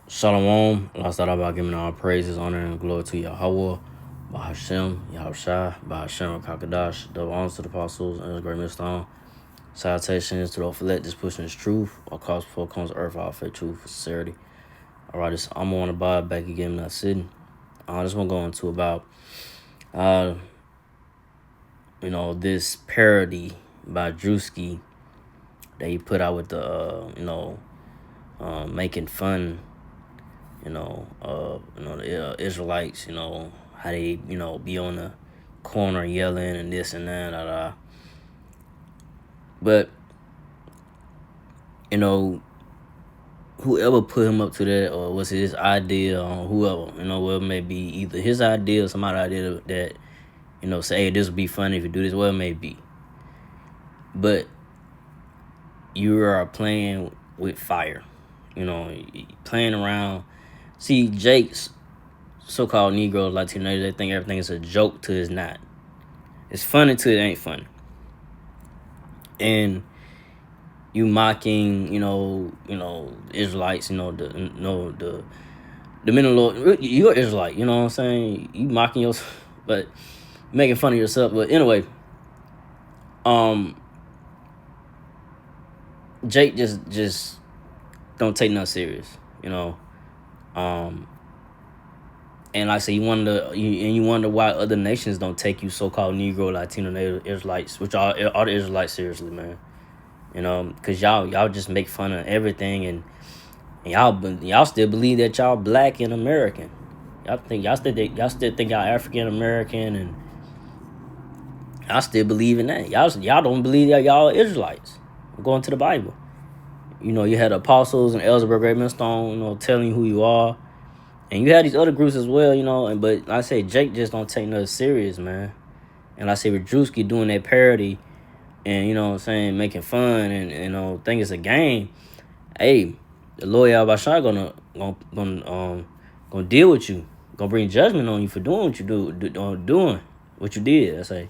Shalom. Allah start out by giving all praises, honor, and glory to Yahweh, Bahashem, Yahushua, Bahashem, Kakadash, double honors to the apostles, and his great millstone. Salutations to the Ophelet, just pushing his truth. All cause before comes earth, all faith, truth, for sincerity. All right, I'm on the bar back again, not sitting. I just want to go into about, this parody by Druski that he put out with the, making fun the Israelites, how they, be on the corner yelling and this and that, But, whoever put him up to that, or was it his idea, or whoever, well, it may be either his idea or somebody's idea that, say, hey, this would be funny if you do this, well, it may be. But you are playing with fire, playing around. See, Jake's so-called Negro, Latino, they think everything is a joke till it's not. It's funny till it ain't funny. And you mocking, Israelites, the men of the Lord. You're Israelite, you know what I'm saying? You mocking yourself, but making fun of yourself. But anyway, Jake just don't take nothing serious, And like I say, you wonder why other nations don't take you so-called Negro, Latino, Native Israelites, which are the Israelites, seriously, man. Because y'all just make fun of everything, and y'all still believe that y'all black and American. Y'all still think y'all African American, and y'all still believe in that. Y'all don't believe that y'all Israelites. Going to the Bible. You had apostles and elders of great millstone, telling you who you are. And you had these other groups as well, but like I say, Jake just don't take nothing serious, man. And like I say, with Druski doing that parody and, making fun and, think it's a game, hey, the Lord Yahweh gonna deal with you. Gonna bring judgment on you for doing what you doing what you did, I say.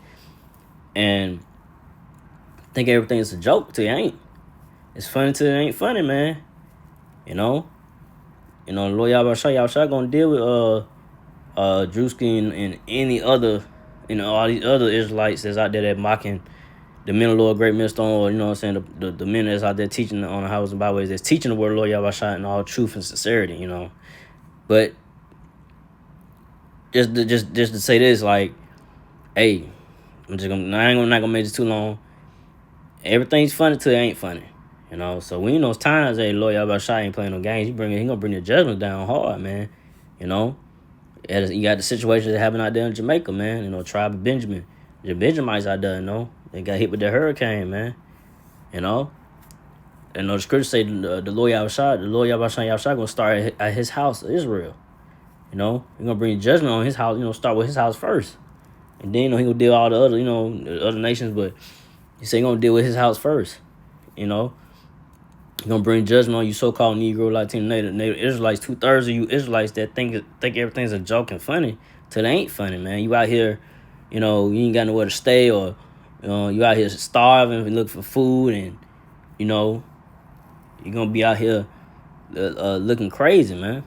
And think everything is a joke till it ain't. It's funny till it ain't funny, man. The Lord Yahweh gonna deal with Druski and any other, all these other Israelites that's out there that mocking the men of the Lord, great millstone, or the men that's out there teaching on the houses and byways, that's teaching the word of Lord Yahweh in all truth and sincerity, But just to say this, like, hey, I'm not gonna make this too long. Everything's funny till it ain't funny. So when those times, hey, Lord Yahweh ain't playing no games, he gonna bring the judgment down hard, man. You got the situation that happened out there in Jamaica, man. Tribe of Benjamin. The Benjamites out there, they got hit with the hurricane, man. The scripture say the Lord Yahweh gonna start at his house, Israel. He gonna bring judgment on his house, start with his house first. And then, he gonna deal with all the other, the other nations, but he say he gonna deal with his house first. He gonna bring judgment on you so-called Negro, Latino, Native Israelites. 2/3 of you Israelites that think everything's a joke and funny till it ain't funny, man. You out here, you ain't got nowhere to stay, or you out here starving and look for food, and you're gonna be out here looking crazy, man.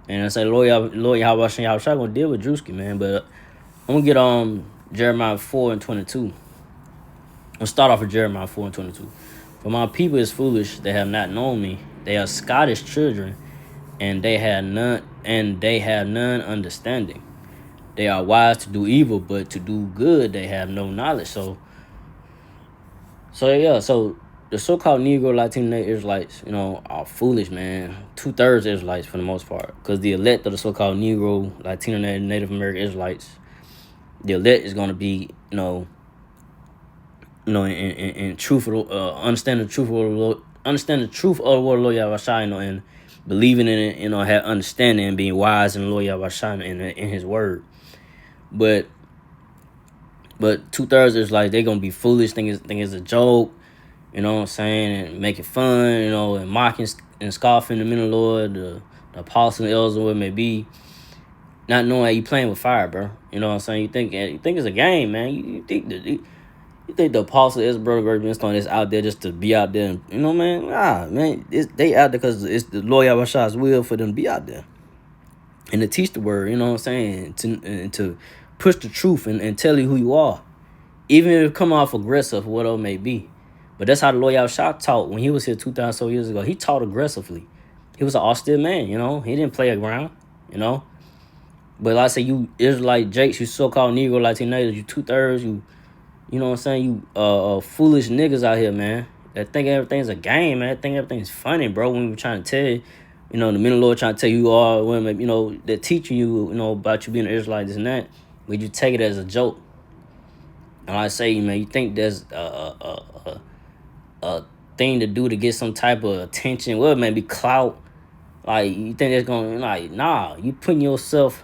And I say, Lord Yahweh gonna deal with Druski, man. But I'm gonna get Jeremiah 4:22. I'll start off with Jeremiah 4:22. For my people is foolish; they have not known me. They are Scottish children, and they have none understanding. They are wise to do evil, but to do good they have no knowledge. So the so-called Negro, Latino, Israelites, are foolish, man. 2/3 Israelites for the most part, because the elect of the so-called Negro, Latino, Native American Israelites, the elect is gonna be, in truthful, understand the truth of the Lord, understand the truth of the word of Lord Yahweh, and believing in it, have understanding and being wise in the Lord Yahweh in His word. But 2/3 is like they're gonna be foolish, think it's a joke, and making fun, and mocking and scoffing the men of the Lord, the apostles and elders, or what it may be, not knowing how you playing with fire, bro. You think it's a game, man. You think that. You think the apostle is brother Great Stone is out there just to be out there? And, man. Nah, man. They out there because it's the Lord Yahweh's will for them to be out there and to teach the word. You know what I'm saying? To push the truth and tell you who you are, even if it come off aggressive, whatever it may be. But that's how the Lord Yahweh taught when he was here 2,000 so years ago. He taught aggressively. He was an austere man. He didn't play around. But like I say, you Israelite Jakes, you so-called Negro Latinos, you 2/3, you know what I'm saying, you foolish niggas out here, man, that think everything's a game, man, that think everything's funny, bro, when we're trying to tell you, the men of the Lord trying to tell you all women, they're teaching you, about you being an Israelite, this and that, but you take it as a joke. And like I say, man, you think there's a thing to do to get some type of attention, well, maybe clout, like, you think that's going to, like, nah, you putting yourself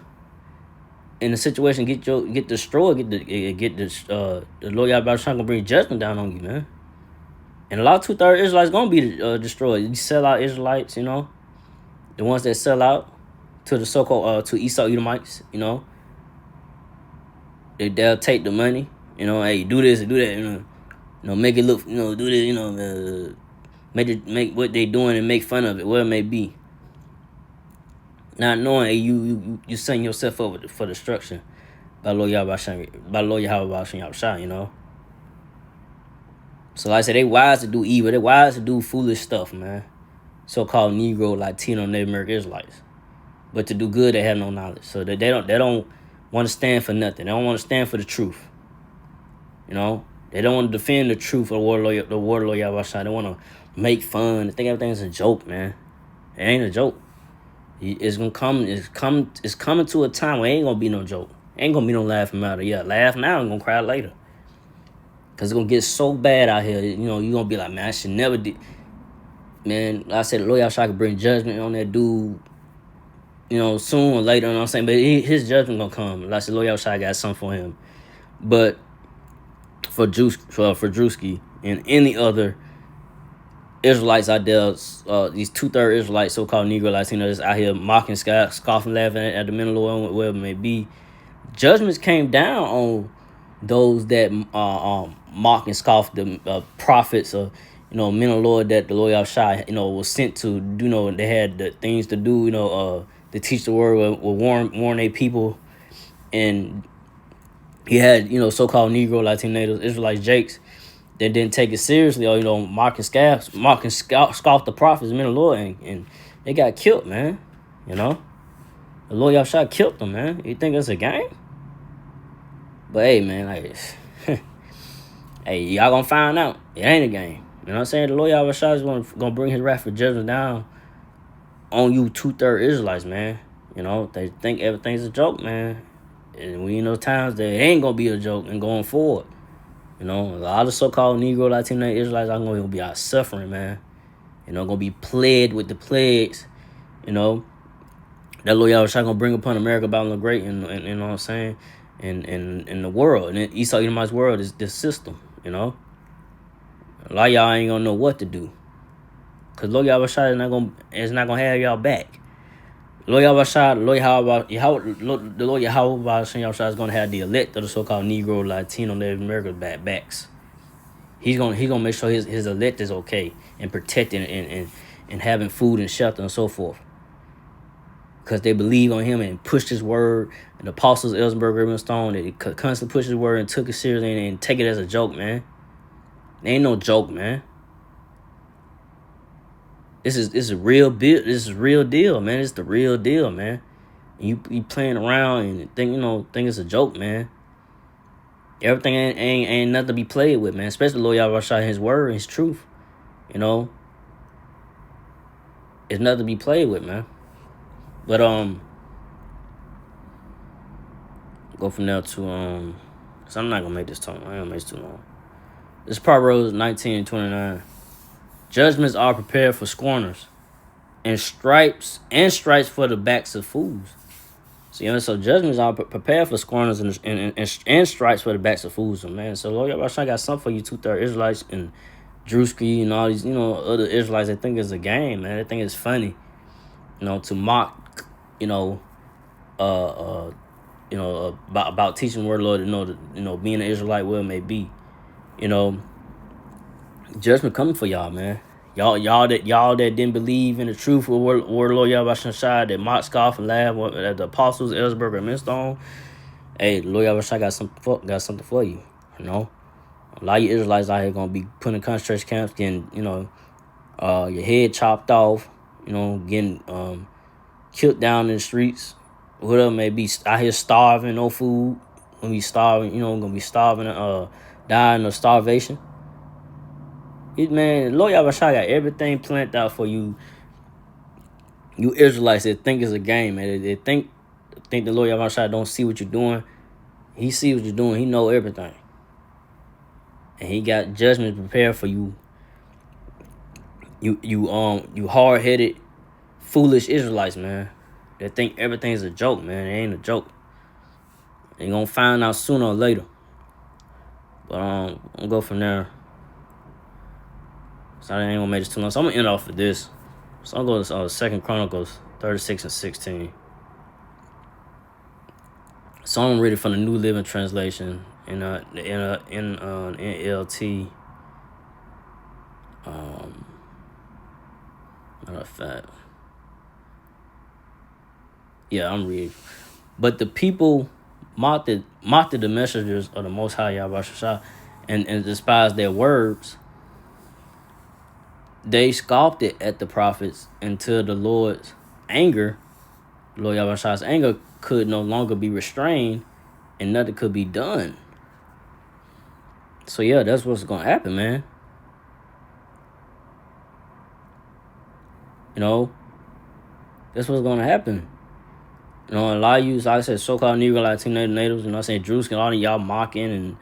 in a situation, get destroyed, the Lord Yahweh gonna bring judgment down on you, man. And a lot of 2/3 Israelites gonna be destroyed. You sell out Israelites, the ones that sell out to the so-called to Esau Edomites, they'll take the money, hey, do this and do that, make it look, do this, make what they doing and make fun of it, whatever it may be. Not knowing, hey, you setting yourself up for destruction by Lord Yahweh, So like I said, they wise to do evil. They wise to do foolish stuff, man. So-called Negro, Latino, Native American Israelites. But to do good, they have no knowledge. So they don't want to stand for nothing. They don't want to stand for the truth. They don't want to defend the truth of the word of Lord Yahweh. They want to make fun. They think everything's a joke, man. It ain't a joke. It's gonna come. It's coming to a time where it ain't gonna be no joke. Ain't gonna be no laughing matter. Yeah, laugh now and gonna cry later. Cause it's gonna get so bad out here. You gonna be like, man, I should never did. Man, like I said, the Lord Yahweh could bring judgment on that dude. Soon or later. You know what I'm saying? But his judgment gonna come. Like I said, Lord Yahweh got something for him. But for Druski and any other Israelites out there, these 2/3 Israelites, so-called Negro Latinos, out here mocking, scoffing, laughing at the men of the Lord, whatever it may be. Judgments came down on those that mock and scoff the prophets or men of the Lord that the Lord Yahweh was sent to. They had the things to do. To teach the word, will warn their people, and he had so-called Negro Latinos, Israelite Jakes, that didn't take it seriously, or mock and scoff the prophets, men of the Lord, and they got killed, man. The Lord Yahweh killed them, man. You think it's a game? But hey, man, like, hey, y'all gonna find out. It ain't a game. You know what I'm saying? The Lord Yahweh is gonna bring his wrath for judgment down on you 2/3 Israelites, man. They think everything's a joke, man. And we in those times that it ain't gonna be a joke and going forward. A lot of so-called Negro, Latino Israelites are going to be out suffering, man. Going to be plagued with the plagues. That Lord Yahweh going to bring upon America, Babylon the Great, and you know what I'm saying? And the world. And Esau Edomite's world is this system, A lot of y'all ain't going to know what to do. Because Lord Yahweh is not going to have y'all back. Lord Yahweh, the Lord Yahweh is going to have the elect of the so-called Negro, Latino, Native American backs. He's gonna make sure his elect is okay and protected and having food and shelter and so forth. Because they believe on him and pushed his word. And the apostles, Elsberg, Ravenstone, they constantly pushed his word and took it seriously and take it as a joke, man. It ain't no joke, man. This is real deal. This is real deal, man. It's the real deal, man. And you playing around and think it's a joke, man. Everything ain't nothing to be played with, man. Especially Lord Yahweh his word, his truth. It's nothing to be played with, man. But go from there to so I'm not gonna make this too long. I'm gonna make this too long. This Proverbs 19:29. Judgments are prepared for scorners, and stripes for the backs of fools. So judgments are prepared for scorners and stripes for the backs of fools, man. So Lord Yahweh got something for you 2/3 Israelites and Druski and all these other Israelites. They think it's a game, man. They think it's funny, to mock, about teaching the word of the Lord, being an Israelite, where it may be. You know, judgment coming for y'all, man. Y'all that didn't believe in the truth of word Lord Yahweh Shai, that mock, scoff, and laugh at the apostles, Ellsberg, and Millstone. Hey, Lord Yahweh Shai got something for you. You know, a lot of you Israelites out here gonna be put in concentration camps, getting your head chopped off. Getting killed down in the streets. Whatever may be, out here starving, no food. Gonna be starving. Gonna be starving. Dying of starvation. Lord Yahweh Shai got everything planned out for you. You Israelites that think it's a game, man. They think the Lord Yahweh Shai don't see what you're doing. He sees what you're doing. He know everything, and he got judgment prepared for you. You hard headed, foolish Israelites, man. That think everything's a joke, man. It ain't a joke. You're gonna find out sooner or later. But I'll go from there. So I ain't gonna make this too long. So I'm gonna end off with this. So I'll go to 2 Chronicles 36 and 16. So I'm reading from the New Living Translation in NLT. Matter of fact, yeah, I'm reading. But the people mocked the messengers of the Most High Yahweh Shai, and despised their words. They scoffed at the prophets until the Lord's anger, Lord Yahweh Shai's anger, could no longer be restrained, and nothing could be done. So yeah, that's what's gonna happen, man. That's what's gonna happen. A lot of you, like I said, so-called Negro, Latino natives, I say Druski, and all of y'all mocking and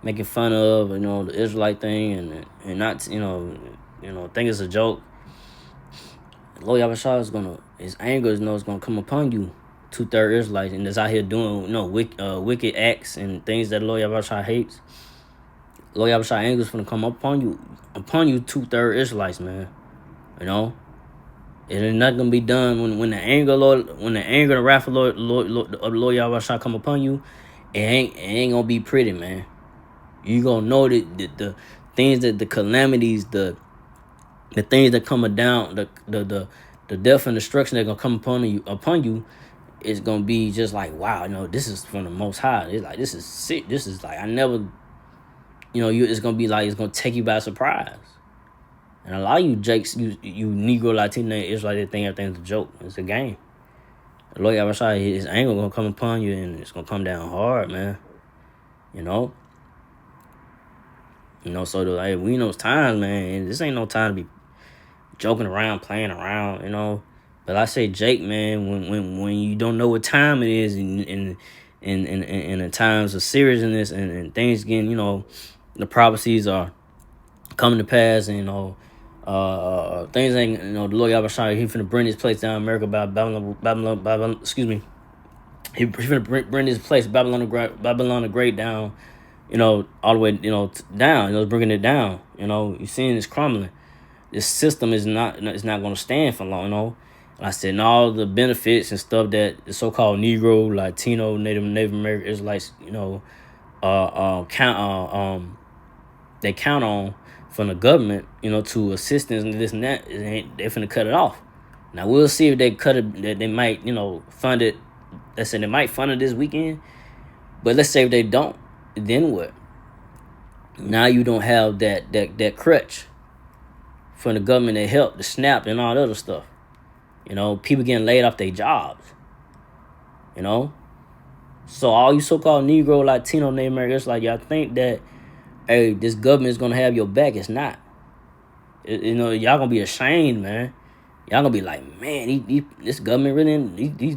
making fun of, the Israelite thing, and not, think it's a joke. Lord Yahweh Shai his anger is gonna come upon you, 2/3 Israelites, and is out here doing, wicked acts and things that Lord Yahweh Shai hates. Lord Yahweh Shai anger is gonna come upon you, 2/3 Israelites, man. It ain't nothing gonna be done when the anger, and wrath of Lord Yahweh Shai come upon you. It ain't gonna be pretty, man. You gonna know that the things, that the calamities, the things that come down, the death and destruction that gonna come upon you, is gonna be just like, wow, this is from the Most High. It's like, this is sick. This is like, I never, it's gonna be like, it's gonna take you by surprise. And a lot of you jakes, you Negro, Latino, Israelite, they think everything's a joke. It's a game. The Lord Yahweh Shai, his anger gonna come upon you, and it's gonna come down hard, man. So we in those times, man. This ain't no time to be joking around, playing around, But I say, Jake, man, when you don't know what time it is, and in times of seriousness, and things getting, the prophecies are coming to pass, and things ain't, the Lord Yahweh Shai, he finna bring this place down, America, by Babylon, excuse me. He finna bring this place, Babylon the Great, down, all the way, down, bringing it down, you're seeing it's crumbling. This system is not going to stand for long, And I said, and all the benefits and stuff that the so-called Negro, Latino, Native American Israelites, they count on from the government, to assistance and this and that, they're finna cut it off. Now we'll see if they cut it, that they might, fund it. Let's say they might fund it this weekend, but let's say if they don't, then what? Now you don't have that crutch from the government that help, the SNAP and all that other stuff. People getting laid off their jobs. So all you so-called Negro, Latino, Native Americans, like, y'all think that, hey, this government is gonna have your back. It's not. Y'all gonna be ashamed, man. Y'all gonna be like, man, this government these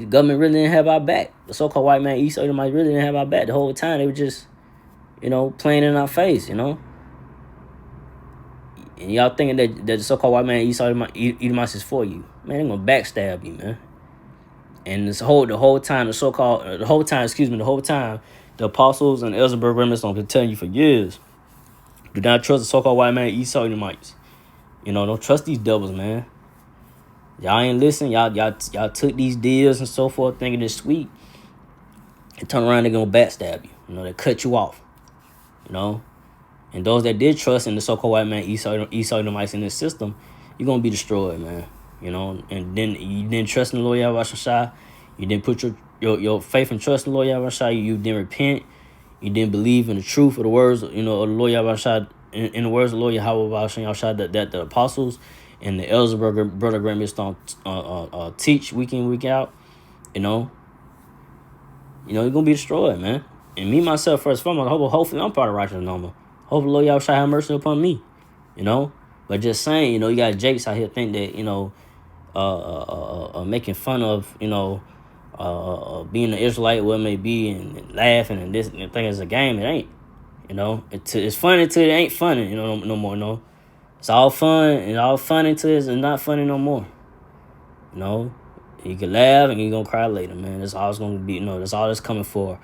government really didn't have our back. The so-called white man, East Edomites, really didn't have our back the whole time. They were just, playing in our face, And y'all thinking that the so-called white man, East Edomites, is for you. Man, they're gonna backstab you, man. And the whole time, the apostles and Elzebub remnants have been telling you for years, do not trust the so-called white man, Esau Edomites. Don't trust these devils, man. Y'all ain't listen. Y'all took these deals and so forth, thinking it's sweet, and turn around, they're gonna backstab you. They cut you off. And those that did trust in the so-called white man, Esau Edomites in this system, you're gonna be destroyed, man. You know, and then you didn't trust in the Lord Yahweh Shai. You didn't put your faith and trust in the Lord Yahweh Shai. You didn't repent. You didn't believe in the truth of the words, of the Lord Yahweh Shai, in the words of the Lord Yahweh Shai, that the apostles and the elders, brother Graham Stone teach week in, week out. You're gonna be destroyed, man. And me myself first, hopefully I'm part of righteous number. Hopefully Lord Yahweh Shai have mercy upon me. But just saying, you got Jakes out here think that making fun of being an Israelite, what it may be, and laughing and this and think it's a game. It ain't. It's funny until it ain't funny. No more. No, it's all fun and all funny until it's not funny no more. You can laugh and you're gonna cry later, man. That's all it's gonna be. That's all it's coming for.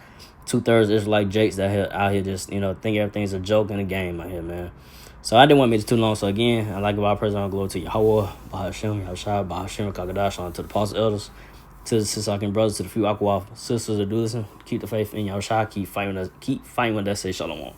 2/3 Israelite Jakes that out here just think everything's a joke and a game out here, man. So I didn't want to make it too long. So again, I like to give all praise and glory to Yahweh, Bahashem, Yahshua, Bahashem, Kakadash, to the apostle elders, to the sister brothers, to the few Aqua sisters that do listen. Keep the faith in Yahshua. Keep fighting with that say shalom.